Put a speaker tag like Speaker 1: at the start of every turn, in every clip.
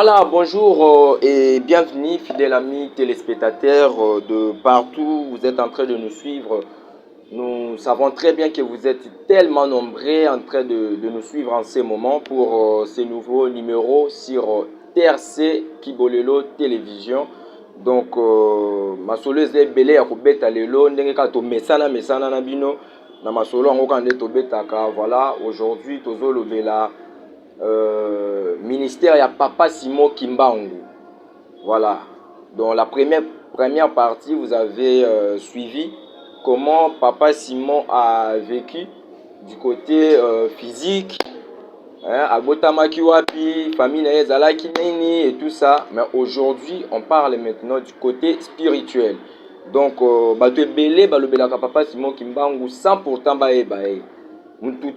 Speaker 1: Voilà, bonjour et bienvenue, fidèles amis téléspectateurs de partout. Où vous êtes en train de nous suivre. Nous savons très bien que vous êtes tellement nombreux en train de nous suivre en ce moment pour ce nouveau numéro sur TRC Kibolelo Télévision. Donc, masolo eze belé ya kobeta lelo ndenge ka to mesana na bino na masolo ngo kande to betaka. Voilà, aujourd'hui tozo lobela ministère ya Papa Simon Kimbangu. Voilà. Dans la première partie, vous avez suivi comment Papa Simon a vécu du côté physique, Abotamaki wapi, famille na ezalaki nini et tout ça. Mais aujourd'hui, on parle maintenant du côté spirituel. Donc, bato ebele balobelaka Papa Simon Kimbangu sans pourtant bae.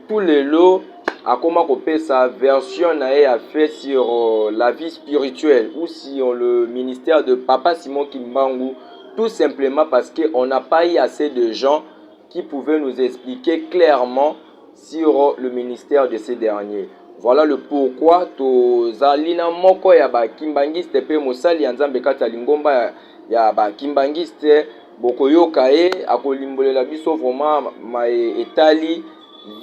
Speaker 1: Tout les lots a comment couper sa version a fait sur la vie spirituelle ou sur le ministère de Papa Simon Kimbangu, tout simplement parce qu'on n'a pas eu assez de gens qui pouvaient nous expliquer clairement sur le ministère de ces derniers. Voilà le pourquoi tozalina moko ya ba kimbangiste pe mosali ya nzambe kata lingomba ya ba kimbangiste bokoyoka akolimbolela biso vraiment ma etali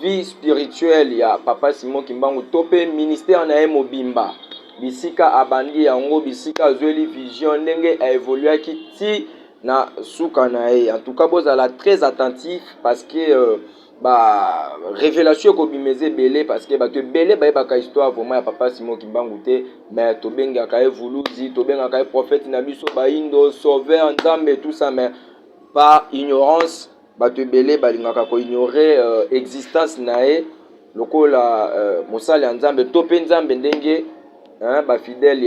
Speaker 1: vie spirituelle ya Papa Simon Kimbangu tope ministère na mobimba bisika abandi yango bisika azweli vision ndenge a évolué ti na suka na en tout cas bozala très attentif parce que révélation ko bimeze belé parce que bato belé ba histoire vraiment ya Papa Simon Kimbangu te mais to benga ka evuluzi to benga ka prophète na biso ba indo sauveur nzambe tout ça mais par ignorance bato ebele balingaka ko ignorer existence nae lokola mosali ya nzambe to pe nzambe ndenge ba fidèle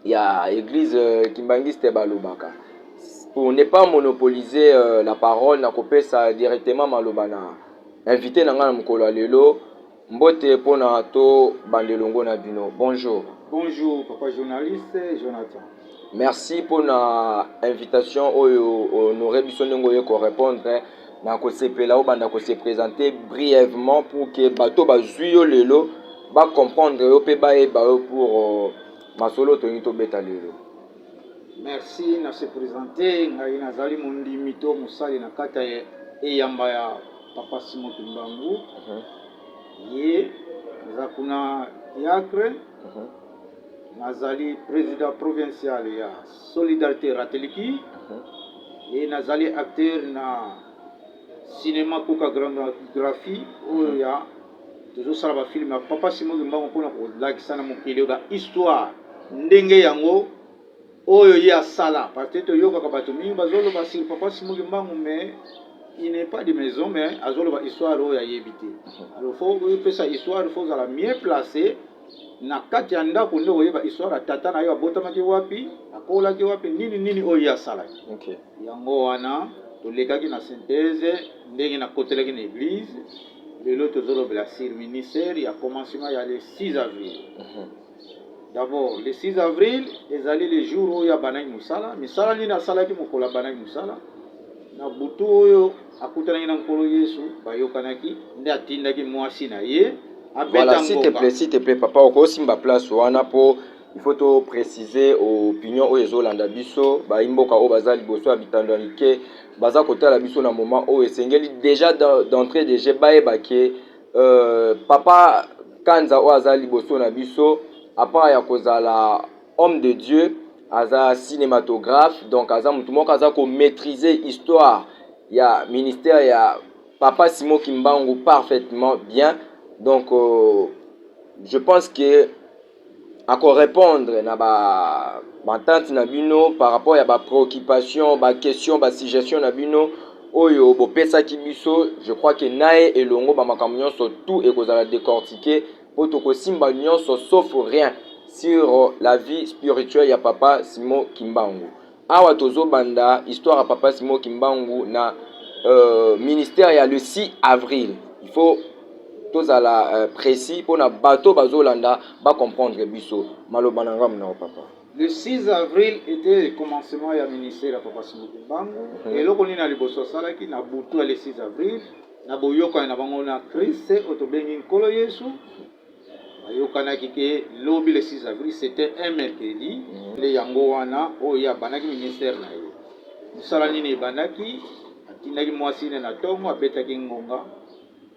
Speaker 1: ya église kimbangiste balobaka. Pour ne pas monopoliser la parole na kopesa directement maloba na invité na nga na mokolo lelo mbote pona to bandelongo na bino. Bonjour.
Speaker 2: Bonjour papa journaliste Jonathan.
Speaker 1: Merci pour la invitation honoré biso ndenge oyeko répondre na kosepela obanda ko se présenter brièvement pour que bato bazwi yo lelo ba comprendre yo pe ba eba yo pour masolo to ngito beta lelo.
Speaker 2: Merci na se présenter ngai nazali mondimi to musali na kata eyamba ya Papa Simon Kimbangu. Ye zakuna diacre. Nazali président provincial ya Solidarité Rateliki et nazali acteur na cinéma Koka Graphie oyo ya toujours sala ba film ya Papa Simon Kimbangu pona ko lakisa na mokili ba histoire ndenge yango oyo ya sala peut-être yoka ka bato mingi bazolo ba sur Papa Simon Kimbangu mais il n'est pas de maison mais azolo ba histoire oyo ya yebité. Alors faut que ça histoire faut la mieux placer na kati ya ndako nde oyeba histoire tata na yo abotamaki wapi akolaki wapi nini oyo ya salaki.
Speaker 1: Okay.
Speaker 2: Yango wana tolekaki na synthèse ndenge na kotelaki na église lelo tozolobela sur ministère ya commencement ya le 6 avril. D'abord le 6 avril ezali le jour oyo ya banaki musala misala nini asalaki mokolo banaki musala na butu oyo akutanaki na nkolo Yesu bayokanaki nde atindaki mwasi na ye.
Speaker 1: Voilà, s'il te plaît, papa, au simba place wana po il faut te préciser opinion o ezolanda biso ba imboka o bazali boso habitando ke baza kotala biso na moment o esengeli déjà d'entrée de jeu ba ke papa kanza o azali boso na biso apa ya kozala homme de Dieu aza cinématographe donc aza mutu moko aza ko maîtriser histoire ya ministère ya Papa Simon Kimbangu parfaitement bien. Donc, je pense que à quoi répondre na ba tante na bino par rapport à ba préoccupation, ba question, ba suggestion na bino oyo bo pesa ki biso, je crois que nae elongo ba makambo nyonso tout et kozala décortiquer pour to ko simba nyonso sauf rien sur la vie spirituelle ya Papa Simon Kimbangu. Awa tozo banda histoire à Papa Simon Kimbangu na ministère ya le 6 avril. Il faut tozala précis pour na bateau bazolanda ba comprendre biso maloba na ngam na papa.
Speaker 2: Le 6 avril était le commencement ya ministère ya Papa Simon Kimbangu et loko ni na liboso salaki na butu le 6 avril na boyoka na bango na Christ otobengi nkolo Yesu bayokanaki ke lobi le 6 avril c'était un mercredi nde yango wana oyo abandaki ministère na ye mosala nini ebandaki atindaki mwasi ne na ntongo abetaki ngonga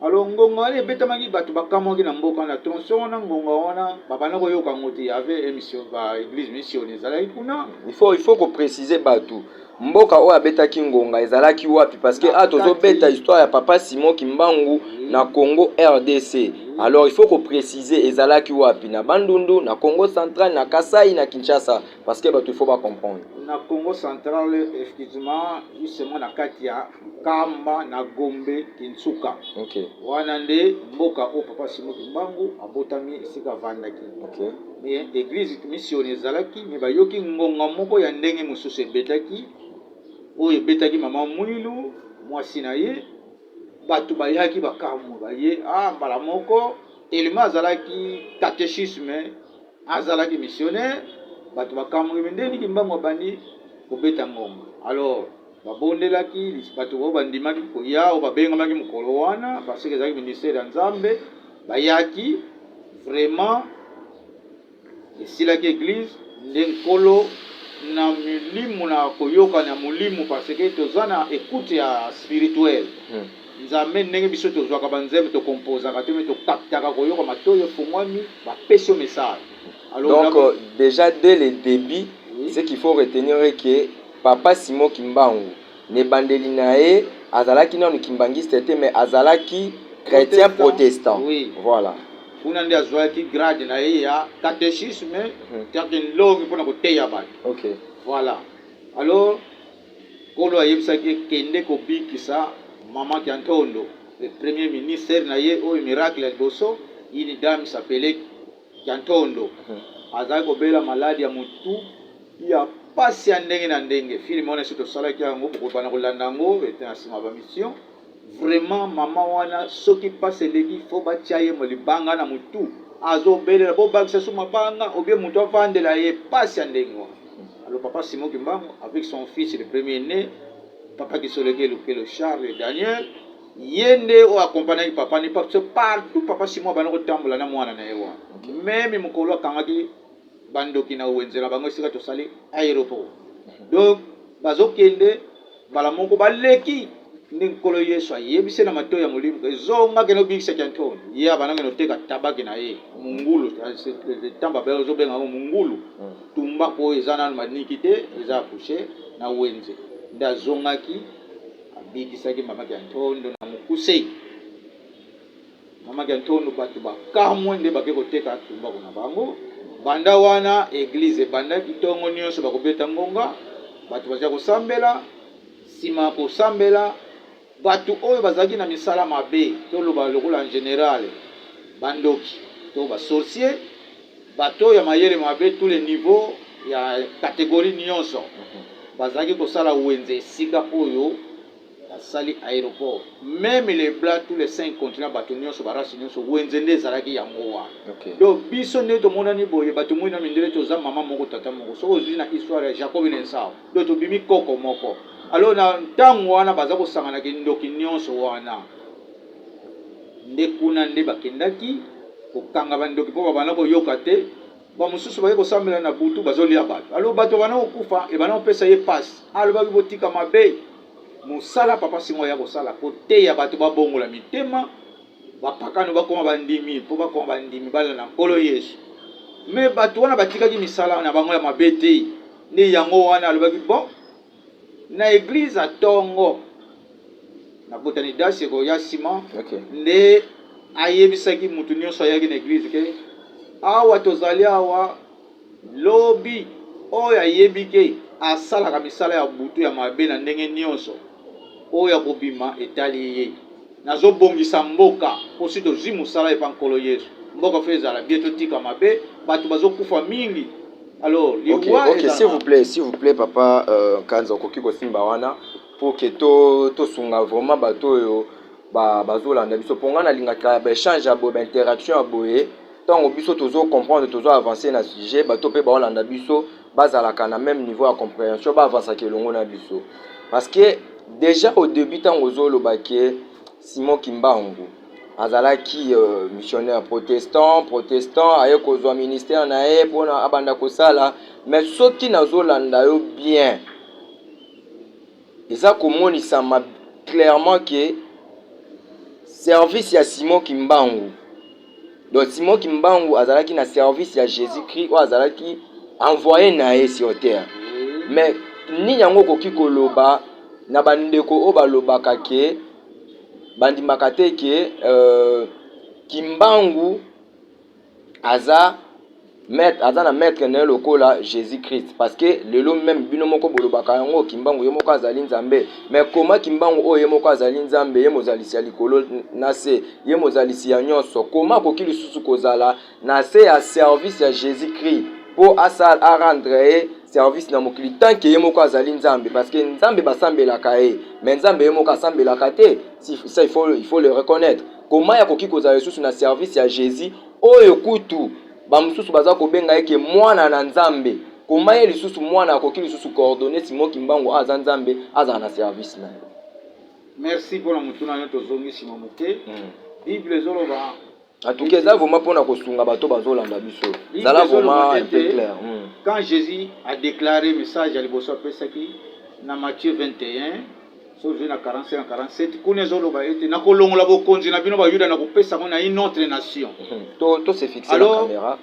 Speaker 2: alors ngonga wana ebetamaki bato bakamwaki na mboka na tronçon wana ngonga wana babanda koyoka ngo te yave émission ba église mission ezalaki kuna
Speaker 1: il faut kopréciser bato mboka oyo abetaki ngonga ezalaki wapi parce que tozobeta histoire ya papa Simon Kimbangu na Congo RDC. Alors il faut kopréciser ezalaki wapi na Bandundu, na Congo central, na Kasai, na Kinshasa parce que bato il faut pas comprendre.
Speaker 2: Na Congo central effectivement justement na kati ya Kamba na Gombe Kinsuka.
Speaker 1: OK.
Speaker 2: Wana nde mboka o papa Simon Kimbangu abotami esika vandaki.
Speaker 1: OK.
Speaker 2: Mais église mission ezalaki mais bayoki ngonga moko ya ndenge mosusu ebetaki oyo ebetaki mama Mwilu mwasi na ye bato bayaki bakamu baye mbala moko tellement azalaki catéchisme azalaki missionnaire bato bakamu ndeni Kimbangu bandi kobeta ngonga alors babondelaki bato bo bandimaki koya o babengamaki mokolo wana parce que ezalaki ministère ya Nzambe bayaki vraiment esilaki église nde nkolo na milimu na koyoka na mulimu parce que toza na écoute ya spirituel Nzambe ndenge biso tozwaka banzembe tokomposaka te me tokaptaka koyoka matoyo efungwami bapesi yo message.
Speaker 1: Alors donc déjà dès le début ce qu'il faut retenir que papa Simon Kimbangu ne bandeli na ye azalaki nanu kimbangiste te mais azalaki chrétien protestant.
Speaker 2: Oui.
Speaker 1: Voilà.
Speaker 2: Kuna nde azwaki grade na ye ya catéchisme tiaki nlongi mpona koteya bato.
Speaker 1: OK.
Speaker 2: Voilà. Alors kolo ayebisaki kende kobikisa Maman Kiantondo, le premier ministre na ye oyo miracle ya liboso une dame s'appelait Kiantondo. Azali kobela maladi ya mutu ya pasi ya ndenge na ndenge. Film wana sito salaki yango bokobana kolanda yango ete na sima ba mission. Vraiment mama wana soki passe eleki fo batia ye molibanga na mutu azobelela bo bakisa suma banga obie mutu avandela ye pasi ya ndenge wana. Alors papa Simon Kimbangu avec son fils le premier né papa qui soleke le Charles et Daniel yende o accompagner papa ni parce partout papa Simon bana ko tambola na mwana na yewa même mukolo kangaki bandoki na wenzela bango sika to sali aéroport donc bazokende bala moko baleki ndikolo Yesu ayebise na mato ya molimo zonga keno bikisa Kiantondo ya bana ngeno teka tabaki na ye mungulu tamba ba zo benga mungulu tumba ko ezana manikite eza coucher na wenze ndazongaki abikisaki mama Kiantondo na mukuse mama Kiantondo bato bakamwe nde bake koteka tumba kuna bango banda wana église banda kitongo nyonso bakobeta ngonga bato bazia kosambela sima kosambela bato oyo bazaki na misala mabe toloba lokola en général bandoki to ba sorcier bato ya mayele mabe tous les niveaux ya catégorie nyonso bazaki kosala wenze sika oyo basali aéroport même les blancs tous les 5 continents bato nyonso barasi nyonso wenze nde ezalaki yango wana donc biso nde tomonani boye bato mwina mindele toza mama moko tata moko soko ozwi na histoire ya Jacob na Esau donc tobimi koko moko alors na ntango wana baza kosanganaki ndoki nyonso wana nde kuna nde bakendaki kokanga bandoki mpo babana koyoka te bamosusu bake kosambela na butu bazolia bato alors bato bana kokufa ebana kopesa ye pasi alobaki botika mabe mosala papa Simon ya kosala koteya bato babongola mitema bapakano bakoma bandimi mpo bakoma bandimi bala na nkolo Yesu me bato wana batikaki misala na bango ya mabe te nde yango wana alobaki bon na église à Tongo na botani dasi ko ya Simon nde ayebisaki mutu nyonso ayaki na église ke awa tozali awa lobi oyo ayebike asalaka misala ya butu ya mabe na ndenge nyonso oyo akobima etali ye nazobongisa mboka posi tozwi mosala epa nkolo Yesu mboka fe ezala bie totika mabe bato bazokufa mingi. Alors
Speaker 1: ok, s'il vous plaît papa Kanza okoki kosimba wana pour que to sunga vraiment bato yo bazolanda biso ponga na lingaka ba échange ya bo ba interaction ya boye tant biso tozo comprendre tozo avancer na sujet bato pe baolanda biso bazalaka na même niveau ya compréhension ba avancer ke longo na biso parce que déjà au début tant ozolo baké Simon Kimbangu azalaki missionnaire protestant aye kozwa ministère na ye mpona abanda kosala, mais soki nazolanda yo bien eza komonisama clairement que service ya Simon Kimbangu, donc Simon Kimbangu azalaki na service ya Jésus-Christ oyo azalaki envoyé na ye sur terre. Mais nini yango koki koloba na bandeko oyo balobaka ke bandimaka te ke Kimbangu aza na maître na lokola Jésus-Christ, parce que lelo même bino moko bolobaka yango Kimbangu ye moko azali nzambe. Mais comment Kimbangu oyo ye moko azali nzambe, ye mozalisi ya likolo na se, ye mozalisi ya nyonso, comment koki lisusu kozala na se ya service ya Jésus-Christ po asa a rendre service na mokili tant que ye moko azali nzambe, parce que nzambe basambelaka ye, mais nzambe ye moko asambelaka te. Ça il faut le reconnaître. Comment ya koki kozala lisusu na service ya Jésus oyo kutu bamususu baza kobenga yeke mwana na nzambe? Comment ye lisusu mwana akoki lisusu coordonner Simon Kimbangu aza nzambe aza na service na?
Speaker 2: Merci pour la mutuna nyoto zongi Simon Moke. Bible zoloba
Speaker 1: en tout cas, ça vraiment pour na kosunga bato bazolanda biso. Ça là vraiment un peu clair.
Speaker 2: Quand Jésus a déclaré message à liboso pesaki na Matthieu 21 so na 45 47 kuna zoloba ete na kolongola bokonzi na bino ba yuda na kopesa na une autre nation.
Speaker 1: To se fixer la caméra.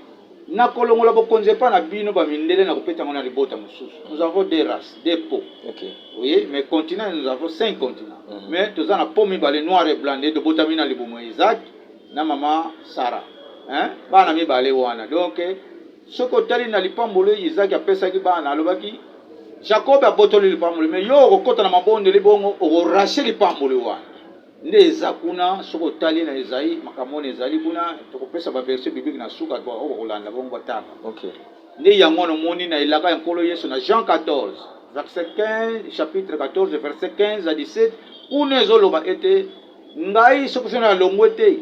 Speaker 2: Na kolongola bokonzi pa na bino ba mindele na kopeta na libota mususu. Nous avons des races, des peaux.
Speaker 1: OK.
Speaker 2: Oui, mais continents nous avons 5 continents. Mais tous en a pomi ba les noirs et blancs de botamina libomo Isaac na mama Sarah. Hein? Bana mi balé wana. Donc soko tali na lipambolo Isaac apesa ki bana alobaki Jacob a botoli lipambolo, mais yo okota na mabonde libongo o racher lipambolo wana. Nde zakuna soko tali na Isaïe makamone ezali kuna tokopesa ba verset biblique na suka kwa okolanda bongo tanga.
Speaker 1: OK.
Speaker 2: Nde yango no moni na ilaka ya nkolo Yesu na Jean 14 verset 15 chapitre 14 verset 15 à 17 kuna ezoloba ete ngai soko fena longwete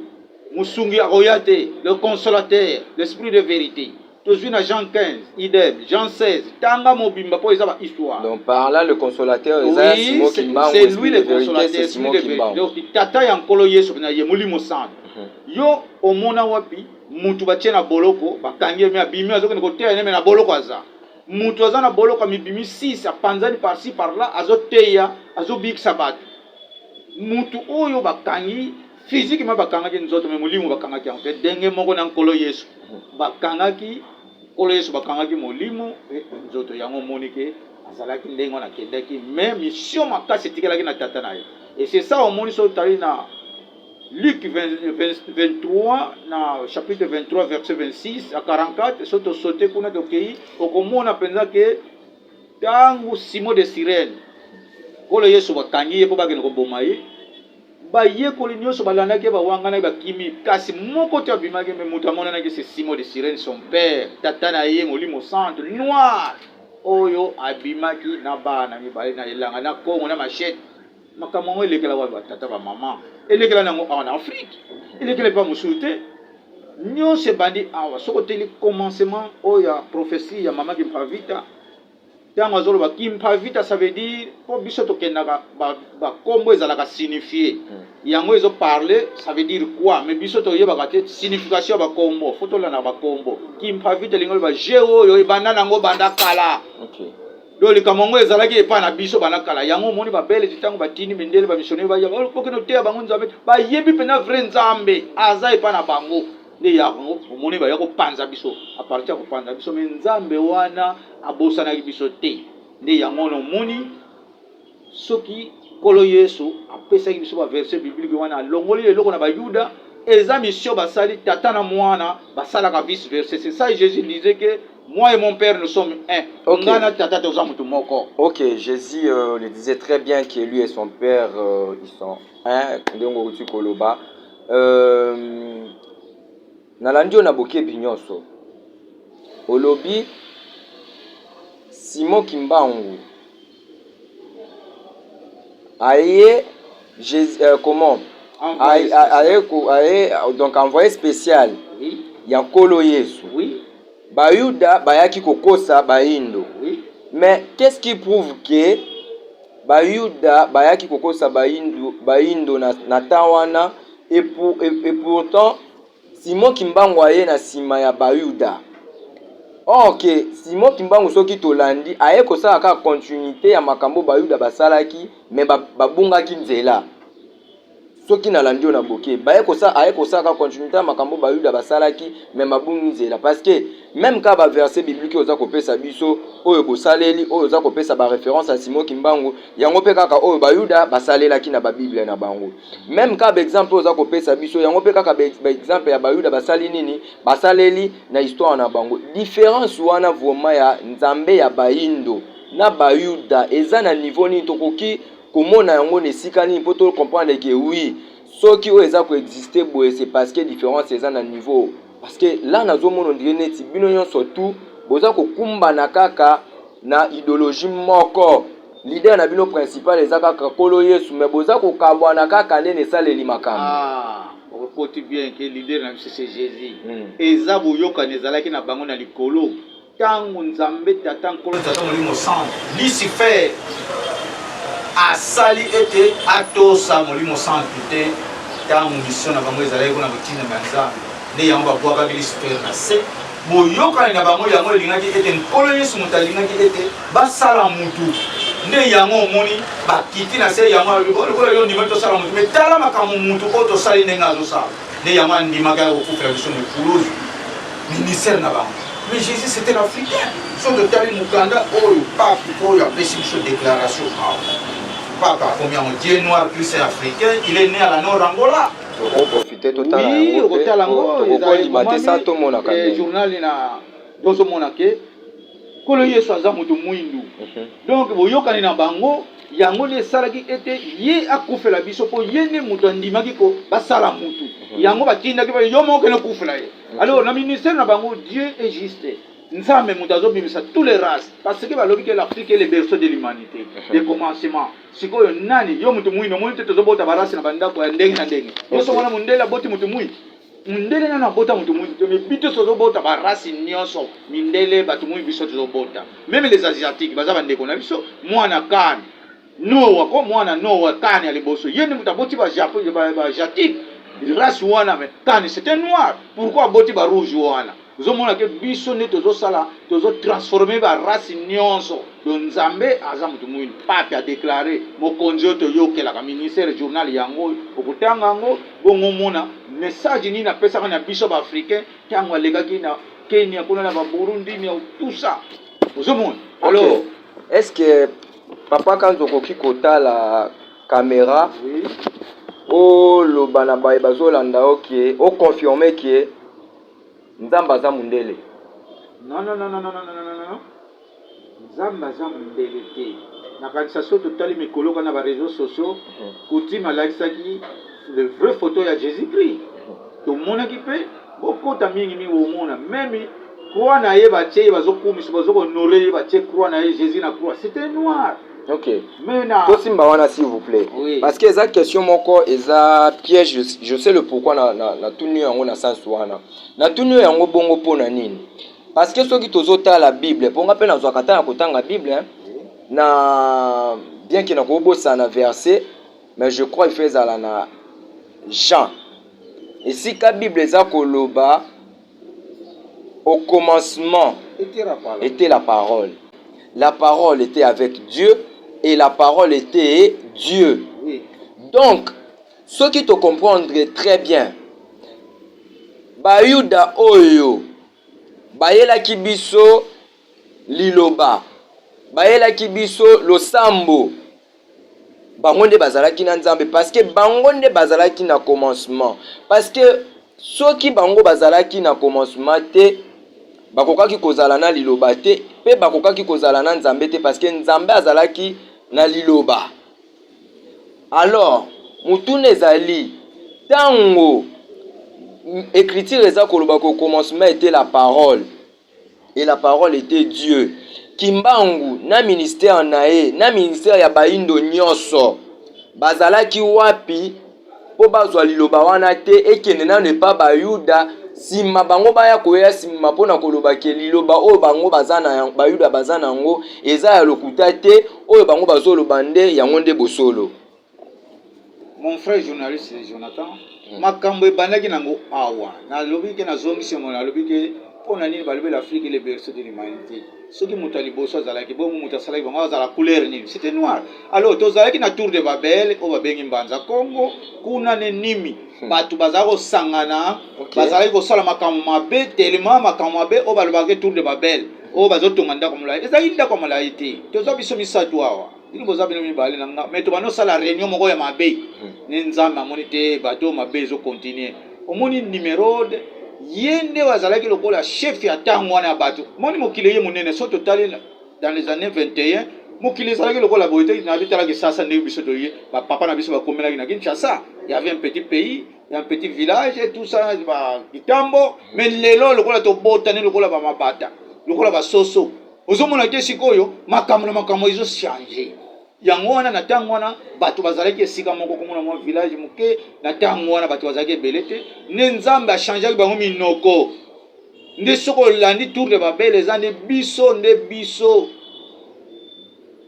Speaker 2: musungi akoyate le consolateur l'esprit de vérité. Toujours dans Jean 15, idem, Jean 16, tanga mobimba po ezaba histoire.
Speaker 1: Donc par là le consolateur
Speaker 2: oui, c'est lui le consolateur, c'est Simon Kimbangu. Donc tata ya nkolo Yesu na ye mulimo sana. Yo omona wapi mutu batie na boloko bakangi me abimi azokende koteya ne na boloko aza. Mutu aza na boloko mibimi 6 apanzani par-ci par-là azoteya azobikisa bato. Mutu oyo bakangi physiquement bakangaki nzoto me mulimo bakangaki en fait denge moko na nkolo Yesu. Bakangaki kolo Yesu bakangaki molimo nzoto yango monike azalaki ndengo na kendaki mais mission makasi tikelaki na tata na ye. Et c'est ça au moni so tali na Luc 23 na chapitre 23 verset 26 à 44 soto sauté kuna dokei okomona penza ke tangu Simon de Cyrène kolo Yesu bakangi ye po bakene koboma ye ba yekoli nyonso balandaki bawangana bakimi kasi moko te abimaki me mutu amonanaki c'est Simon de Cyrène son père tata na ye molimo centre noir oyo abimaki na bana mibale na elanga na kongo na machette makambo yango elekela wa batata ba mama elekela nango en Afrique elekela pa mosusu te nyonso ebandi awa soko teli commencement oyo ya prophétie ya mama Kimpavita. Tango azoloba Kimpavita, ça veut dire po biso tokendaka ba kombo ezalaka signifier yango ezo parler, ça veut dire quoi, mais biso toyebaka te signification ba kombo fotola na ba kombo Kimpavita lingolo ba jeo yo ebanda nango banda kala.
Speaker 1: OK.
Speaker 2: Do likamongo ezalaki epa na biso banda kala yango moni ba bele titango batini mindele ba missionnaire ba yango pokeno te bango nzambe ba yebi pena vrai nzambe aza epa na bango nde yango moni ba yako panza biso a partir ko panza biso mais nzambe wana abosana biso te nde yango no moni soki kolo Yesu apesa biso ba verset biblique wana longoli eloko na ba Yuda eza mission basali tata na mwana basala ka vice verset. C'est ça Jésus disait que moi et mon père nous sommes un.
Speaker 1: OK.
Speaker 2: OK,
Speaker 1: Jésus le disait très bien que lui et son père ils sont un ndongo uti koloba nalandi na boke binyoso olobi Simon Kimbangu aye Jésus comment aye donc envoyé spécial
Speaker 2: oui
Speaker 1: ya nkolo Yesu
Speaker 2: oui
Speaker 1: bayuda bayaki kokosa baindo
Speaker 2: oui
Speaker 1: mais qu'est-ce qui prouve que bayuda bayaki kokosa baindo na tawana et pourtant Simon Kimbangu aye na sima ya Bayuda. Ok, Simon Kimbangu soki tolandi aye kosala ka continuité ya makambo Bayuda basalaki mais babungaki nzela. Soki na landi na boke aye kosala ka continuité ya makambo Bayuda basalaki mais babungi nzela parce que même ka ba verset biblique oza kopesa biso oyo bosaleli oyo oza kopesa ba référence à Simon Kimbangu yango pe kaka oyo Bayuda basalelaki na ba Bible na bango. Même ka ba exemple oza kopesa biso yango pe kaka ba exemple ya Bayuda basali nini basaleli na histoire na bango. Différence wana vraiment ya Nzambe ya Baindo na Bayuda eza na niveau ni tokoki komona yango nesika nini po to comprendre que oui soki oyo eza ko exister boye c'est parce que différence eza na niveau. Parce que là nazomona ondire neti bino nyonso tout boza kokumba na kaka na idéologie moko leader na bino principal eza kaka kolo Yesu mais boza kokabwa na kaka ndene esaleli makambo.
Speaker 2: Okoti bien que leader na biso c'est Jésus. Eza boyoka nezalaki na bango na likolo tango Nzambe tata nkolo tata molimo sang Lucifer asali ete atosa molimo sang te tango mission na bango ezalaki na botina banzambe ne yango babwaka Lucifer na se boyoka na bango yango elingaki ete nkolo Yesu moto alingaki ete basala mutu ne yango omoni bakiti na se yango lokola yo ndima tosala mutu mais tala makambo mutu oyo tosali ndenge azosala ne yango andimaka kokufela biso mekuluzu ministère na bango. Mais Jésus c'était l'Africain. Son de tali mukanda oyo pape oyo apesi biso déclaration papa combien on Dieu noir plus africain il est né à la Nord Angola.
Speaker 1: On profiter totalement.
Speaker 2: Oui, au Talango,
Speaker 1: ils
Speaker 2: journal na dozo monake kolo Yesu aza mutu mwindu. Donc boyokani na bango yango le salaki ete ye akufela biso po yene mutu andimaki ko basala mutu. Yango batindaki ba yo moko na kufela ye. Alors na ministère na bango Dieu est juste. Nzambe mutu azobimisa tous les races parce que balobi que l'Afrique est le berceau de l'humanité. De commencement. Sikoyo nani yo mutu mwindu mo te tozobota barasi na bandako ya ndenge na ndenge. Yo sokona mundela boti mutu mwindu. Mundele na bota mutu mwindu mais bito tozobota barasi nyonso mindele batu mwindu biso tozobota. Même les asiatiques baza bandeko na biso mwana kan. Noa ko mwana Noa kan ya liboso. Yene mutu boti ba Japon ba asiatique. Race wana mais kan c'est un noir. Pourquoi boti ba rouge wana? Vous avez que biso ne tozo sala tozo transformer ba race nyonso do Nzambe aza mutu mwindu pape a déclaré mokonzi to yokela ka ministère journal yango okutanga ngo bongo mona message ni na pesa na biso ba africain tango alegaki na Kenya kuna na ba Burundi ni tout ça vous avez alors
Speaker 1: est-ce que papa quand okoki kota la caméra
Speaker 2: oui
Speaker 1: o lo bana ba bazolanda OK o confirmer que Nzamba za mundele.
Speaker 2: Non. Nzamba za mundele te. Na kanisa so totali mikolo kana ba réseaux sociaux, kuti malakisaki le vrai photo ya Jésus-Christ. To mona ki pe boko ta mingi mi wo mona même croix na ye ba tie bazokumisa bazoko honorer ba tie croix na ye Jésus na croix. C'était noir.
Speaker 1: OK.
Speaker 2: Mais na
Speaker 1: Tosimba wana s'il vous plaît.
Speaker 2: Oui.
Speaker 1: Parce que eza question moko eza piège je sais le pourquoi na tunu yango na sens wana. Na tunu yango bongo pona nini? Parce que soki tozota la Bible, ponga pe na zwakata na kotanga Bible hein. Na bien que na kobosa na verset, mais je crois il fait ça na Jean. Et si la Bible eza koloba au commencement était la parole. La parole était avec Dieu et la parole était Dieu.
Speaker 2: oui.
Speaker 1: Donc, ce qui te comprendre très bien, Bayuda oyo, bayela kibiso liloba, bayela kibiso losambo, bangonde bazalaki na Nzambe parce que bangonde bazalaki na commencement. Parce que ceux qui bango bazalaki na commencement te, bakokaki kozala na liloba te, pe bakokaki kozala na Nzambe te parce que Nzambe azalaki na liloba. Alors, mutune ezali tango écriture eza koloba ko commencement était la parole et la parole était Dieu. Kimbangu na ministère nae na ministère ya baindo nyonso bazalaki wapi po bazwa liloba wana te ekende na ne pa bayuda sima bango baya koya sima pona koloba ke liloba oyo bango bazana bayuda bazana ngo eza ya lokuta te oyo bango bazoloba nde yango nde bosolo.
Speaker 2: mon frère journaliste Jonathan makambo ebandaki nango awa nalobi ke nazongisi mo nalobi ke mpona nini balobi l'Afrique le berceau de l'humanité soki moto ya liboso azalaki bongo moto asalaki bango azala couleur nini c'était noir alors tozalaki na tour de Babel oyo babengi mbanza Congo kuna ne nimi bato bazala kosangana bazalaki kosala makambo mabe tellement makambo mabe oyo balobaki tour de Babel oyo bazotonga ndako molai ezalaki ndako molai te tozwa biso misato awa ili boza bino mibale na nga mais tobanosala réunion moko ya mabe ne nzambe amoni te bato mabe ezocontinue omoni numéro yende wazalaki lokola chef ya ntango wana ya bato moni mokili ye monene so totali dans les années 21 mokili ezalaki lokola boye te na bitalaki sasa ndenge biso toye bapapa na biso bakomelaki na Kinshasa il y avait un petit pays il y a un petit village et tout ça kitambo mais lelo lokola tobotani lokola bamabata lokola basoso ozomona ke sikoyo makambo na makambo ezo changer yango wana na ntango wana bato bazalaki esika moko komona mwa village moke na ntango wana bato bazalaki ebele te nde nzambe achangeaki bango minoko nde soki olandi tour de Babel eza nde biso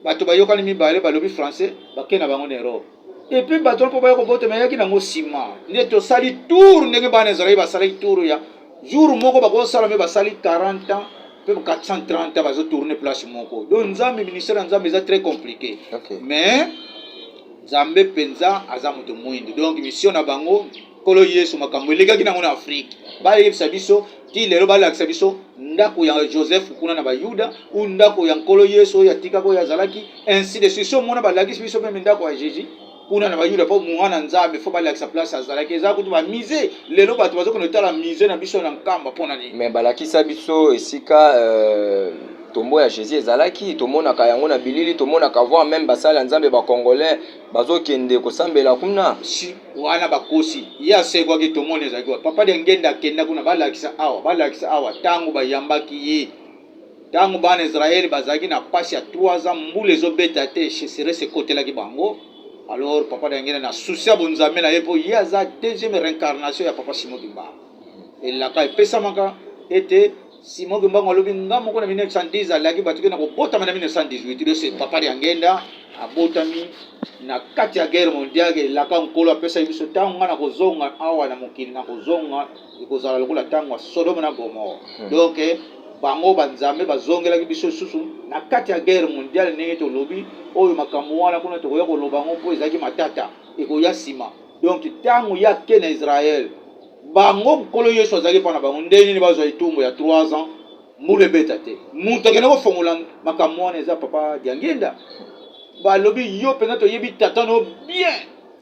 Speaker 2: bato bayokani mibale balobi français bakei na bango na Europe epuis bato mpo baya kobotama eyaki nango nsima nde tosali tour ndenge bana ezalaki basalaki tour ya jour moko bakosala mpe basali 40 ans peu 430 ans tourner place moko donc nzambe ministère ya nzambe eza très compliqué mais nzambe penza aza moto moyindo donc mission na bango kolo yesu makambo elekaki nango na Afrique bayebisa biso ti lelo balakisa biso ndako ya Joseph kuna na bayuda ou ndako ya nkolo yesu oyo atikaka oyo azalaki ainsi de suite so mona balakisi biso mpe ndako ya Jésus kuna na bayuda po mwana nzambe fo balakisa place azalaki eza kutu bamize lelo bato bazokona otala mise na biso na nkamba mpona nini
Speaker 1: mais balakisa biso esika tombo ya Jésus ezalaki tomonaka yango na bilili tomonaka voir même basala nzambe bakongolais bazokende kosambela kuna
Speaker 2: si wana bakosi ya segwaki tomone ezalaki papa de ngenda kenda kuna balakisa awa tango bayambaki ye tango bana Israël bazalaki na pasi ya 3 ans mbula ezobeta te cesere sekotelaki bango. Alors papa de ngenda na souci ya bonzambe na ye po ye aza deuxième réincarnation ya papa Simon Kimbangu elaka epesamaka ete Simon Kimbangu alobi nga moko na 1910 alaki batuki na kobotama na 1918 de c'est papa de ngenda abotami na kati ya guerre mondiale elaka nkolo apesa biso ntango nga na kozonga awa na mokili na kozonga ekozala lokola ntango ya Sodome na Gomorrhe donc bango banzambe bazongelaki biso susu na kati ya guerre mondiale ndenge tolobi oyo makambo wana kuna tokoya koloba ngo mpo ezalaki matata ekoya nsima donc ntango ya ke na Israël bango nkolo yesu azalaki mpo na bango ndenge nini bazwa etumbu ya 3 ans mbula ebeta te moto akende kofongola makambo wana eza papa Diangenda balobi yo mpenza toyebi tata no bien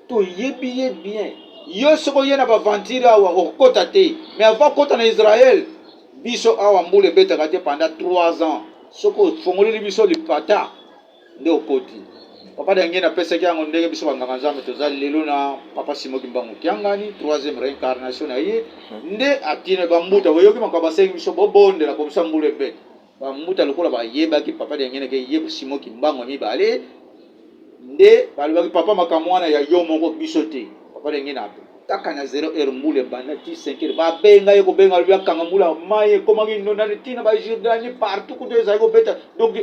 Speaker 2: toyebi ye bien yo soko oye na bavantire awa okokota te mais avant kota na Israël biso awa mbula ebetaka te pendant 3 ans soko ofongoleli biso lipata nde okoti papa Diangenda apesaki yango ndenge biso banganga nzambe toza lelo na papa Simon Kimbangu Kiangani 3e réincarnation na ye nde atine bambuta oyoki makambo basengi biso bobondela komisa mbula ebeta bambuta lokola bayebaki papa Diangenda ke ye Simon Kimbangu mibale nde balobaki papa makambo wana ya yo moko biso te papa Diangenda kaka na 0 heure mbula ebanda ti 5 heures babenga ye kobenga lobi akanga mbula mai ekomaki inondation tina bajordani partout kutu ezali kobeta donc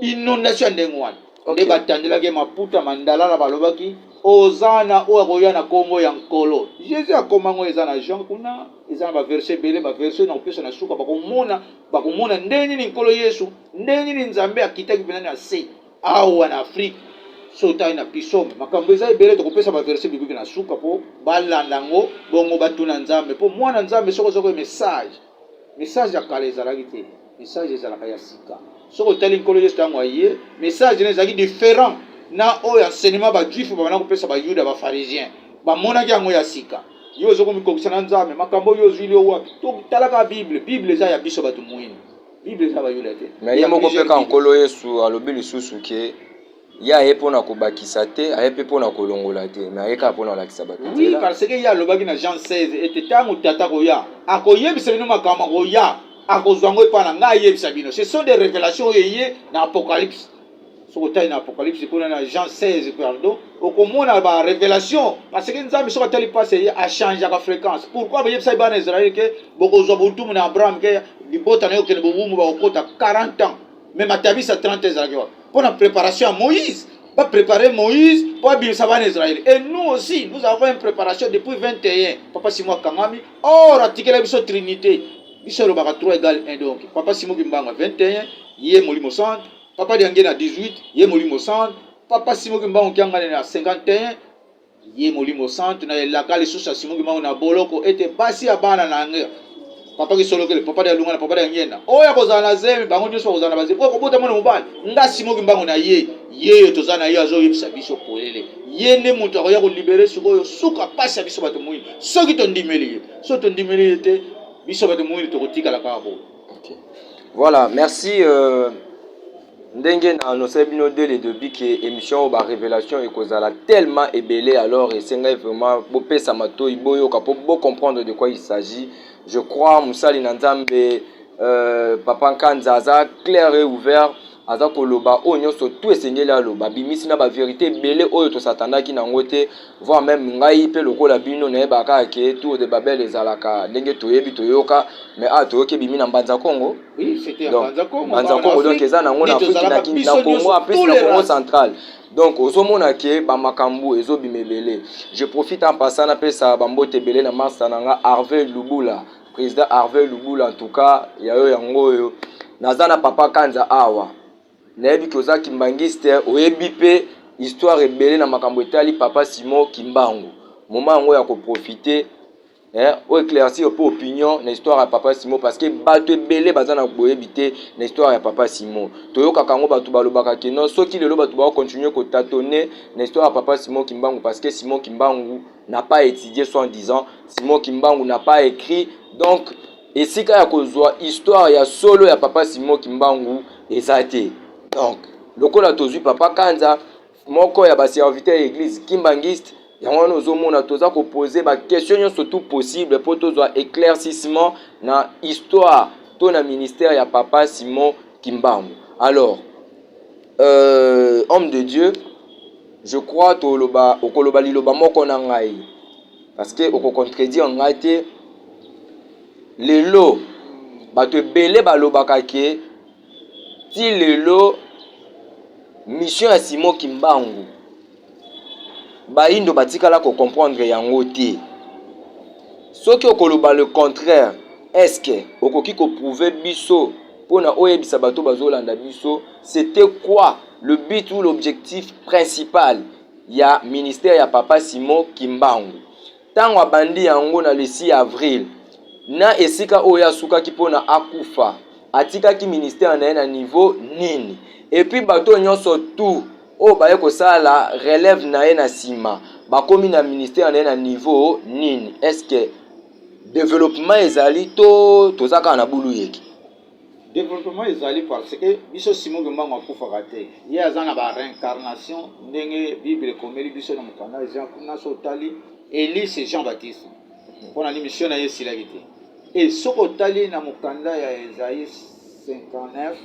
Speaker 2: inondation ndenge wana nde batandelaki maputa mandalala balobaki ozana oyo akoya na kombo ya nkolo Jésus akomango eza na Jean kuna eza na baverse ebele baverse na kopesa na suka bakomona ndenge nini nkolo Yesu ndenge nini nzambe akitaki mpena na se awa na Afrique sota na pisome makambo eza ebele tokopesa baverse biblique na suka po balanda ngo bongo batuna nzambe po mwana nzambe soko message ya kala ezalaki te message ezalaka ya sika soko tali nkolo Yesu tango aye message ezalaki différent na oyo enseignement bajuifu babana kopesa bayuda bafarisien bamonaki yango ya sika yo ozokomikokisa na nzambe makambo oyo ozwili owapi totalaka bible eza ya biso bato moyini bible eza bayuda te
Speaker 1: mais ye moko mpe nkolo Yesu alobi lisusu ke ye aye mpona kobakisa te aye mpe mpona kolongola te mais aye kaka mpona kolakisa bato te
Speaker 2: oui parce que ye alobaki na Jean 16 ete ntango tata koya akoyebisa bino makambo akoya akozwa ngo epa na ngai ayebisa bino ce sont des révélations oyo eye na apocalypse soki otali na apocalypse kuna na Jean 16 pardon okomona barévélation parce que nzambe soki atali mpasi eye achangeaka fréquence pourquoi bayebisa bana Israël ke bokozwa botumu na Abraham ke libota na yo okende bobumu bakokota 40 ans mais matabisa 30 ezalaki wapi mpona préparation ya Moïse va préparer Moïse pour abimisa en Israël. Et nous aussi, nous avons une préparation depuis 21. Papa Simon Kangami, or article la biso Trinité. Biso le baka 3 égale 1 donc. Papa Simon Kimbanga 21, yé molimo centre. Papa Diangena 18, yé molimo centre. Papa Simon Kimbanga Kiangane na 51, yé molimo centre. Na la kali sous Simon Kimbanga na boloko était basi abana na ngé. Papa qui solo que papa de lunga papa de ngena oya kozana zemi bango nyoso kozana baze ko kobota mwana mobali nga Simon Kimbangu na ye tozana ye azo yebisa biso polele ye ne mutu akoya ko libérer sikoyo suka pasi biso bato moyi soki to ndimeli so to ndimeli te biso bato moyi to kotika la kabo.
Speaker 1: OK. Voilà, merci ndenge na nosebino de le début que émission ba révélation et kozala tellement ébélé alors et c'est vraiment bopesa mato iboyo ka pour comprendre de quoi il s'agit. Je crois Moussali Nanzambe Papa Nkanza aza clair et ouvert aza koloba onyo surtout esengeli aloba bimisi na ba vérité belé oyo to satandaki nango te voire même ngai pe lokola bino na yebaka ke tour de Babel ezalaka ndenge toyebi toyoka mais toyoke bimi na Mbanza Congo.
Speaker 2: Oui, c'était
Speaker 1: Mbanza Congo donc eza nango na Afrique na Congo en plus na Congo central. Donc ozomona ke ba makambu ezobimebele. Je profite en passant na pesa bambote belé na masa nanga Harvey Lubula. Président Harvey Lubula en tout cas yayo yango yo nazana Papa Kanza awa nayebi koza kimbangiste oyebi pe histoire ebele na makambo etali Papa Simon Kimbangu moment yango ya ko profiter o éclaircir po opinion na histoire ya Papa Simon parce que bato ebele bazana boyebi te na histoire ya Papa Simon toyoka kango bato balobaka ke non soki lelo bato ba continuer ko tâtonner na histoire ya Papa Simon Kimbangu parce que Simon Kimbangu n'a pas étudié 70 ans, Simon Kimbangu n'a pas écrit. Donc, et si il y a histoire, il y a solo, il y a Papa Simon Kimbangu, et ça a été. Donc, le coup là, tu Papa Kanza, mon corps, il y a serviteur de l'église Kimbangiste, il y a un autre monde qui a posé des questions surtout possible pour tous éclaircissement dans l'histoire, dans le ministère, il y a Papa Simon Kimbangu. Alors, homme de Dieu, je crois que au koloba liloba moko na ngai parce que au contredire ngai te lelo bato ebele balobaka ke ti lelo mission ya Simon Kimbangu baindo batikala ko comprendre yango te soki okoloba le contraire est-ce que okoki ko prouver biso pona oyebisa bato bazolanda biso c'était quoi le but ou l'objectif principal ya ministère ya Papa Simon Kimbangu tango abandi yango na le 6 avril na esika oya suka kipona akufa atika ki ministère na niveau nini et puis bato nyonso tout o baye ko sala relève na na sima bakomi na ministère na niveau nini est-ce que développement ezali tozaka na bulu yeki
Speaker 2: développement ezali parce que biso Simon Kimbangu akufaka te ye azana ba réincarnation ndenge Bible komeli biso na mukanda Jean kuna sotali Élie c'est Jean-Baptiste on a mission na yesilaki te et soko tali na mukanda ya Esaïe 59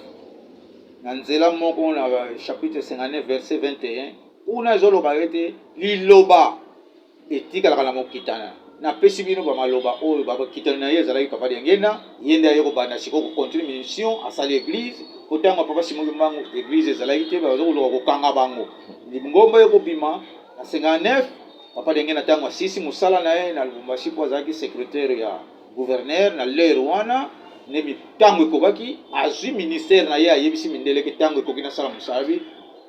Speaker 2: na nzela moko na chapitre 59 verset 21 una ezoloba ete liloba etikala na mokitana na pesi bino ba maloba oyo baba kitana na yezalaki papa ngena yenda yeko bana siko ko continue mission asali église kotanga Papa Simon Kimbangu église ezalaki te bazo ko kanga bango ngomba yeko bima na 59 papa ngena tango sisi musala na ye na Lubumbashi po azaki secrétaire ya gouverneur na lerwana nemi tango ekobaki azwi ministère na ye ayebisi mindele ke tango ekoki na sala musabi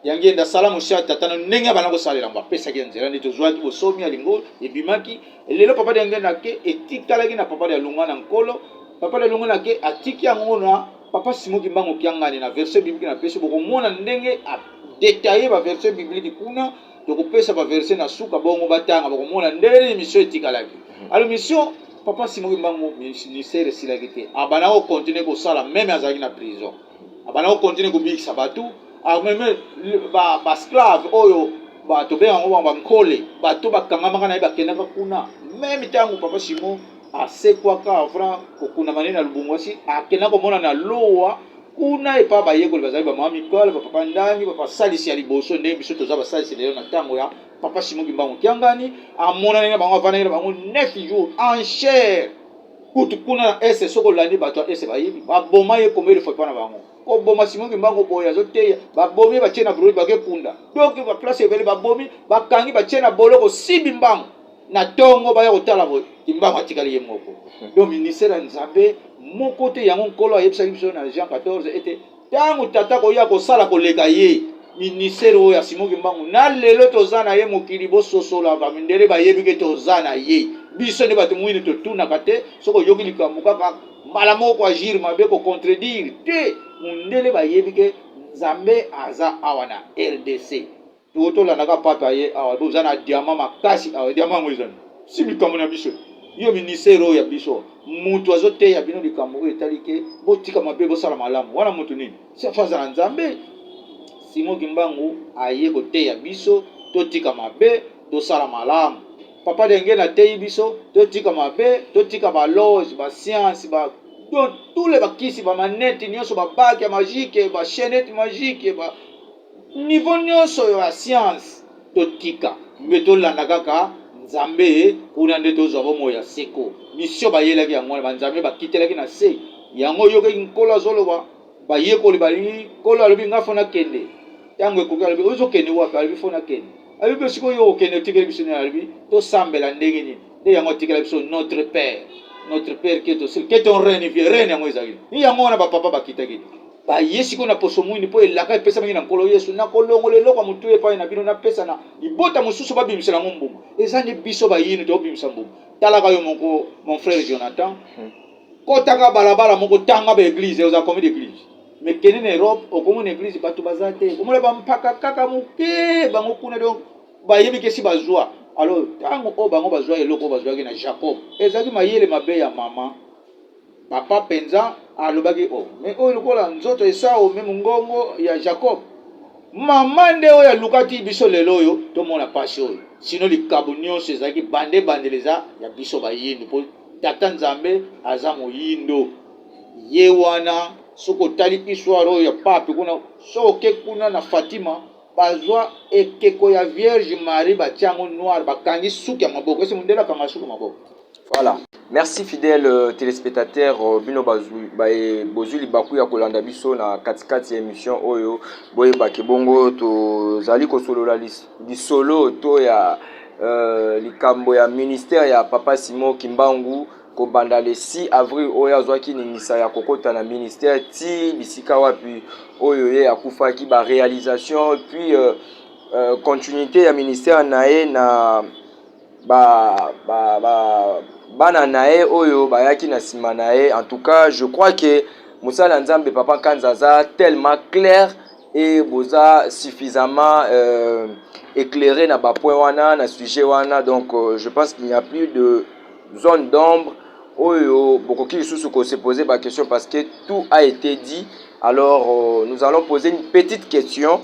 Speaker 2: yangenda sala musabi tatana ndenge bana ko salela mba pesa ki nzela ndito zwaki bosomi alingo ebimaki lelo papa ngena ke etikalaki na papa ya lunga na nkolo papa ya lunga na ke atiki yango na Papa Simon Kimbangu kiangani na verset biblique na pesa boko mona ndenge a détailler ba verset biblique kuna to ko pesa ba verset na suka bongo batanga boko mona ndenge mission etikalaki alors mission Papa Simon Kimbangu ministère silaki te abana ko continuer ko sala même azaki na prison abana ko continuer ko bikisa batu même ba esclave oyo bato be yango ba nkole bato bakangama na bakendaka kuna même tango Papa Simon asekwaka avra kokuna manena Lubumbashi akena komona na lowa kuna epa bayekoli bazali ba mama Mikole ba papa ndangi ba pasalisi ya liboso ndenge biso toza basalisi lelo na tango ya Papa Simon Kimbangu kiangani amona nena bango avana nena bango 9 jours en chair kutu kuna ese soko landi bato ese bayibi baboma ye combien de fois pana bango ko boma Simon Kimbangu boya zoteya babomi ba chena broi ba ke kunda donc ba place ebele babomi bakangi ba chena boloko sibi mbango na tongo ba ya kotala bo Kimbangu atikali ye moko donc ministère Nzambe moko te yango nkolo ayebisa biso na Jean 14 ete tangu tata ko ya ko sala ko leka ye ministère oya Simon Kimbangu na lelo tozana ye mokili bo sosola ba mindele ba yebi ke tozana ye biso ne bato mwini to tuna kate soko yoki likambo kaka mbala moko agir mabe ko contredire te mundele ba yebi ke Nzambe aza awa na RDC to la naka papa ye awa do zana diamant makasi awa diamant ngwezana si likambo na biso yo ministère ya biso mutu azote ya bino likambo etalike botika mabe bo sala malamu wana mutu nini si afaza na Nzambe Simon Kimbangu aye ko te ya biso to tika mabe to sala malamu papa denge na tei biso to tika mabe to tika ba loge ba science ba donc tous les bakisi ba manette nyonso ba bac ya magique ba chaînette magique ba niveau nyonso ya science to tika beto landa kaka Nzambe kuna nde to zabo moya seko mission ba yelaki yango ba Nzambe ba kitelaki na se yango yoke nkolo zoloba ba yekoli bali kolo alobi ngafona kende yango ekoki alobi ozo kende wapi alobi fona kende alobi siko yo kende tikeli biso na alobi to sambela ndenge nini nde yango tikela biso notre père qui est ton reine vieux reine yango ezali ni yango na ba papa bakitaki ba yesiko na poso mwini po elaka pesa mingi na nkolo Yesu na kolongola eloko mutu epai na bino na pesa na ibota mususu babimisa na ngombo ezani biso ba yini to bimisa mbumbu talaka yo moko mon frère Jonathan kotaka balabala moko tanga ba église oza komi d'église mais kene na Europe okomona église bato bazate komona ba mpaka kaka muke bango kuna donc ba yebi kesi bazwa alors tango o bango bazwa eloko bazwa na Jacob ezaki mayele mabe ya mama papa penza alobaki o mais o lokola nzoto esao même ngongo ya Jacob mama nde oyo alukati biso lelo oyo tomona pasi oyo sino likabo nyonso ezalaki bandeleza ya biso bayindu po tata Nzambe aza moyindo ye wana soko tali histoire oyo ya pape kuna soke kuna na Fatima bazwa ekeko ya Vierge Marie batiango noir bakangi suki ya maboko ese mundela kanga suki maboko.
Speaker 1: Voilà. Merci fidèles téléspectateurs bino bozuli baku ya kolanda biso na katikati ya émission oyo boye bakebongo to zali ko solola lisolo to ya likambo ya ministère ya papa Simon Kimbangu ko banda le 6 avril oyo azwaki ningisa ya kokota na ministère ti bisika wapi oyo ye akufaki ba réalisation puis continuité ya ministère nae na bana nae oyo bayaki na sima nae. En tout cas je crois que Moussala Nzambe papa Kanzaza tellement clair et boza suffisamment éclairé na ba point wana na sujet wana donc je pense qu'il n'y a plus de zone d'ombre oyo bokoki lisusu ko se poser ba question parce que tout a été dit. Alors nous allons poser une petite question,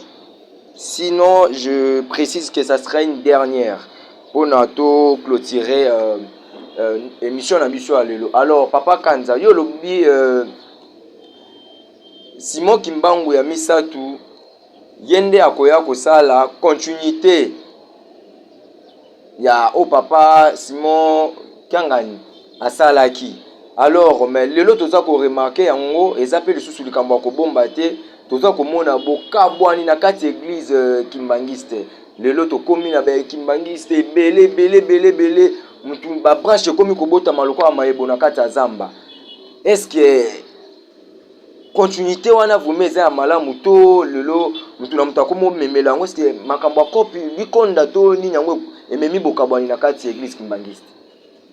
Speaker 1: sinon je précise que ça sera une dernière pour nous clôturer émission na biso alelo. Alors papa Kanza yo lobi Simon Kimbangu ya misatu yende akoya kosala continuité ya o papa Simon Kangani asalaki. Alors mais lelo toza ko remarquer yango ezape lisusu likambo ko bomba te toza ko mona bokabwani na kati église kimbangiste lelo to komi na ba kimbangiste belé mutu ba branche komi ko bota maloko ya mayebo na kati ya zamba. Est-ce que continuité wana vumeza ya malamu to lelo mutu na mutu akomo memela ngo est-ce que makambo kopi bikonda to ni yango ememi bokabwani na kati ya église kimbangiste?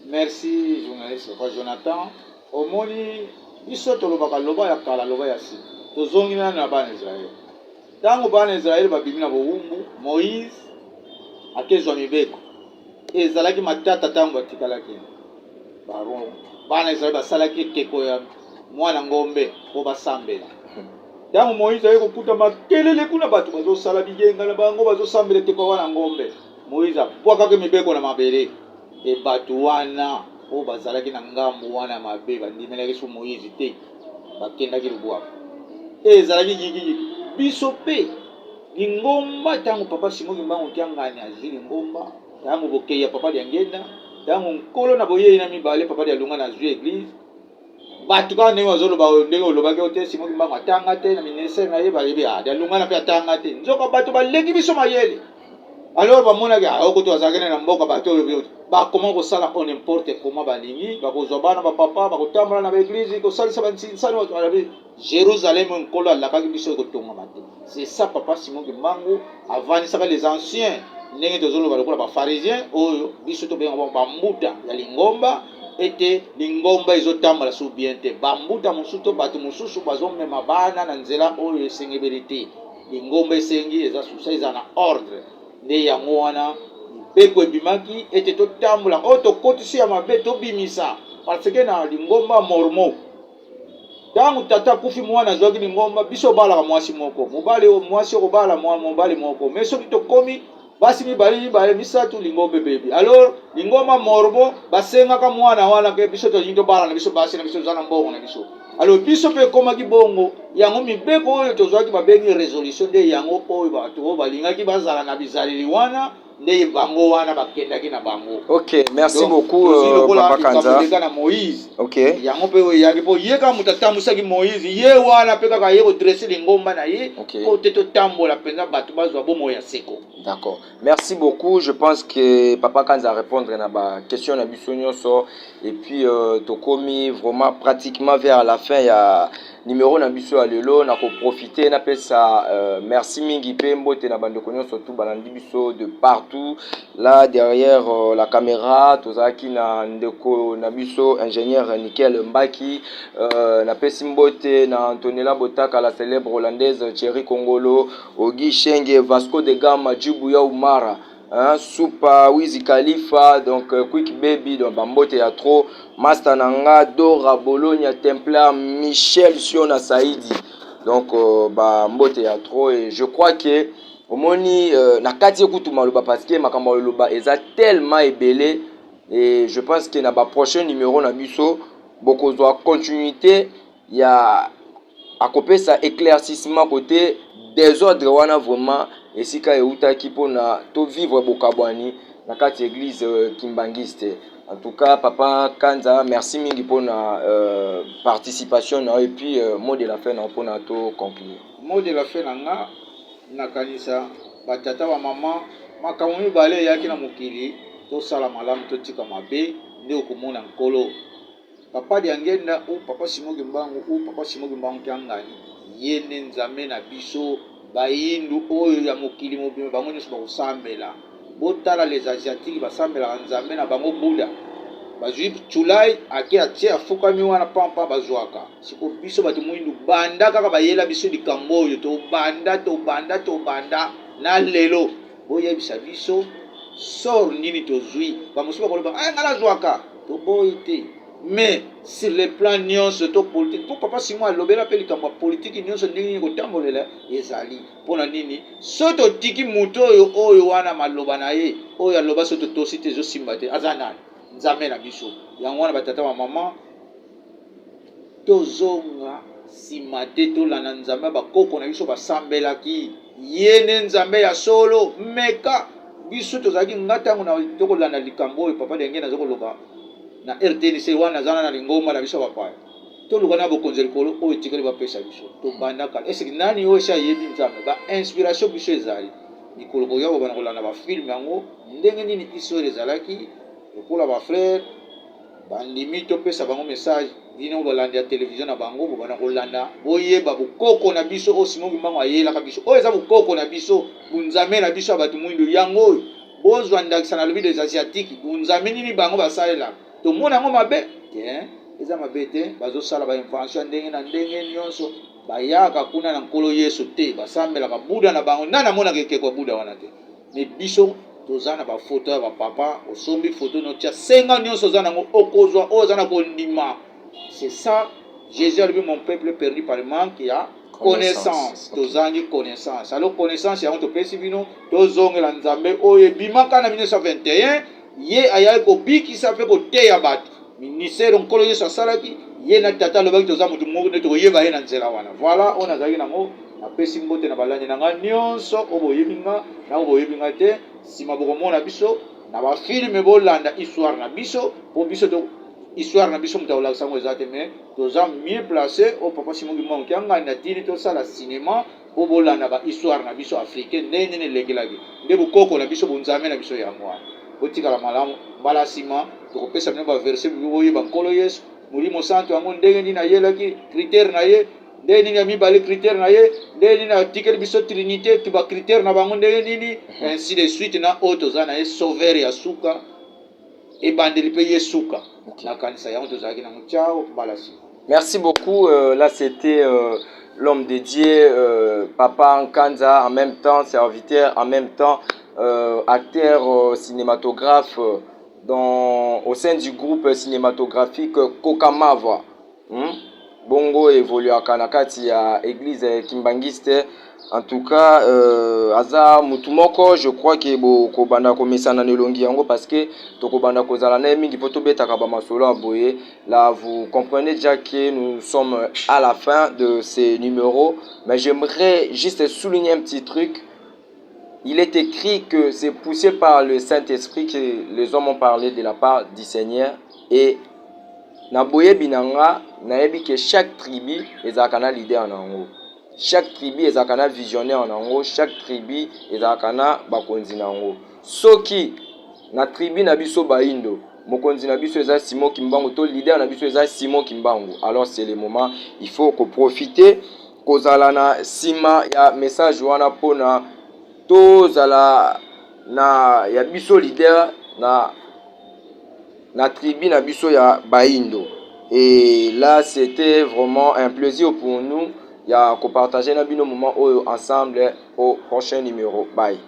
Speaker 2: Merci journaliste Jonathan. Omoni biso tolobaka loba ya kala loba ya si tozongi na bana Israël tango bana Israël babimi na bowumbu Moïse akezwa mibeko ezalaki matata tango atikalaki baron bana Israël basalaki ekeko ya mwana ngombe po basambela tango Moïse aye kokuta makelele kuna bato bazosala bigenga na bango bazosambela ekeko wana ngombe Moïse apwakaki mibeko na mabele e bato wana o bazalaki na ngambo wana mabe bandimelaki so Moïse te bakendaki lubwa ezalaki gigi biso pe ngomba tango papa Simon Kimbangu kiangani azili ngomba tango bokeya papa ya ngenda ntango nkolo na boyei na mibale papa de alunga na zwi église bato kaka ndenge bazoloba ndenge olobaki ote Simon Kimbangu atanga te na ministère na ye bayebi de alunga na mpe atanga te nzoka bato baleki biso mayele alors bamonaki okoto azalaki na mboka bato oyo bakoma kosala on n'importe comment balingi bakozwa bana bapapa bakotambola na baeglise kosalisa bansani Jérusalem nkolo alakaki biso ekotongama te. C'est ça papa Simon Kimbangu avandisaka les anciens ndenge tozoloba lokola bafarisien oyo biso tobenga bambuta ya lingomba ete lingomba ezotambola so bien te bambuta mosusu to bato mosusu bazomema bana na nzela oyo esengebeli te lingomba esengi eza susa eza na ordre nde yango wana mibeko ebimaki ete totambola oyo tokotisi ya mabe tobimisa parce que na lingomba mormo ntango tata akufi mwana azwaki lingomba biso obalaka mwasi moko mwasi okobala mobali moko mais soki tokomi basi mibale misatu lingomba bebi alors lingomba morbo basengaka mwana wana ke biso tolingi tobala na biso basi na biso toza na mbongo na biso alors biso mpe ekomaki bongo yango mibeko oyo tozwaki babengi résolution nde yango oyo bato oyo balingaki bazala na bizaleli wana nde bango wana bakendaki na bango.
Speaker 1: Ok, merci beaucoup Papa Kanza.
Speaker 2: Na Moïse.
Speaker 1: Ok.
Speaker 2: Yango pe oyaki po yeka mutatambusa Moïse ye wana pe kaka ye ko dresser lingomba na ye ko teto tambola penza bato bazwa bomo ya seko.
Speaker 1: D'accord. Merci beaucoup. Je pense que Papa Kanza répondre à la question na biso nyonso et puis tokomi vraiment pratiquement vers la fin ya numéro na biso alelo na ko profiter na pesa merci mingi pe mbote na bande konyo surtout balandi biso de partout là derrière la caméra tozaki na ndeko na biso ingénieur Nickel Mbaki na pesi mbote na Antonella Botaka la célèbre hollandaise Thierry Kongolo Ogi Shenge Vasco de Gama Djibuya Umara Soupa Wizi Khalifa donc Quick Baby donc bambote ya trop Master Nanga Dora Bologna Templar Michel Siona Saidi donc bambote ya trop et je crois que omoni na kati ekutu maloba parce que makambo loba eza tellement ébélé et je pense que na ba prochain numéro na biso bokozwa continuité ya akopesa éclaircissement côté désordre wana vraiment esika eutaki mpona to vivre bokabwani na kati église kimbangiste. En tout cas Papa Kanza merci mingi mpona participation na et puis mot de la fin na mpona to conclure.
Speaker 2: Mot de la fin nanga nakanisa batata ba mama makambo mibale yaki na mokili tosala malamu totika mabe nde okomona nkolo papa de angenda ou papa Simon Kimbangu ou papa Simon Kimbangu kiangani yene nzambe na biso bayindu oyo ya mokili mobimba bango nyonso bakosambela botala les asiatiques basambelaka nzambe na bango buda bazwi chulai ake atie afukami wana pampa bazwaka siko biso bato mwindu banda kaka bayela biso likambo oyo tobanda na lelo boyebisa biso sor nini tozwi bamosusu bakoloba nga nazwaka toboyi te mais sur le plan nyonso to politique po papa Simon alobela mpe likambo ya politiki nyonso ndenge nini kotambolela ezali mpona nini so totiki moto oyo wana maloba na ye oyo aloba so totosi te ezosimba te aza nani nzambe na biso yango wana batata ba mama tozonga nsima te tolanda nzambe bakoko na biso basambelaki ye nde nzambe ya solo meka biso tozalaki nga ntango na tokolanda likambo oyo papa ndenge nazokoloba na RTNC wana zana na lingomba na biso bapaya toluka na bokonzi likolo oyo etikali bapesa biso tobandaka esiki nani oyo esi ayebi nzambe bainspiration biso ezali likolo koya kobana kolanda bafilme yango ndenge nini histoire ezalaki lokola bafrère bandimi topesa bango message dino bolanda ya télévision na bango bobana kolanda boyeba bokoko na biso oyo Simon Kimbangu ayelaka biso oyo eza bokoko na biso bunzambe na biso ya bato mwindu yango oyo bozwa ndakisa na lobi des asiatiques bunzambe nini bango basalelaka tomona yango mabe te eza mabe te bazosala bainvention ndenge na ndenge nyonso bayaka kuna na nkolo Yesu te basambelaka buda na bango nani amonaka ekeko buda wana te mais biso toza na bafoto ya bapapa osombi foto notia senga nyonso oza nango okozwa oyo oza na kondima c'est ça Jésus alobi mon peuple perdu par manque ya connaissance tozangi connaissance alors connaissance yango topesi bino tozongela nzambe oyo ebimaka na 1921 ye ayaki kobikisa mpe koteya bato ministère nkolo Yesu asalaki ye na tata alobaki toza motu moko nde tokoyeba ye na nzela wana voilà oyo nazalaki nango napesi mbote na balandi na nga nyonso oyo boyebi nga na oyo boyebi nga te nsima bokomona biso na ba film bolanda histoire na biso po biso to histoire na biso mutaola sango ezate mais toza mieux placé au papa Simon Kimbangu kianga na tili to sala cinéma po bolanda ba histoire na biso africaine ndenge ne legelaki nde bokoko na biso bonzame na biso ya mwana botikala malamu mbala nsima tokopesa bino baverse boyeba nkolo yesu molimo santo yango ndenge nini ayelaki critère na ye ndenge nini amibale critère na ye ndenge nini atikeli biso trinité ti bacritère na bango ndenge nini ainsi de suite na oyo toza na ye sauveur ya suka ebandeli mpe ye suka na kanisa yango tozalaki nango tiao mbala nsima.
Speaker 1: Merci beaucoup. Là, c'était l'homme dédié, Papa Nkanza, en même temps serviteur, en même temps acteur cinématographe au sein du groupe cinématographique Kokamava. Bongo évolue à Kanakati à l'église Kimbangiste. En tout cas, Aza Mutumoko, je crois que Kobanda Komesana Nelongi Yango parce que Tokobanda Kozalane Mingi Potobeta Kabama Solo Aboye. Là, vous comprenez déjà que nous sommes à la fin de ces numéros. Mais j'aimerais juste souligner un petit truc. Il est écrit que c'est poussé par le Saint-Esprit que les hommes ont parlé de la part du Seigneur. Et Naboye Binanga, Naebi que chaque tribu est un leader en haut. Chaque tribu est un visionnaire en haut. Chaque tribu est un bakonzi en haut. Soki, na tribu Nabiso Baindo, Mokonzi Nabiso est Simon Kimbangu, to leader Nabiso est Simon Kimbangu. Alors c'est le moment, il faut qu'on profite. Kozalana Sima, ya message wana pona. Tozala na ya biso leader na tribu na biso ya Baindo. Et là c'était vraiment un plaisir pour nous ya ko partager na bino moment ensemble au prochain numéro. Bye.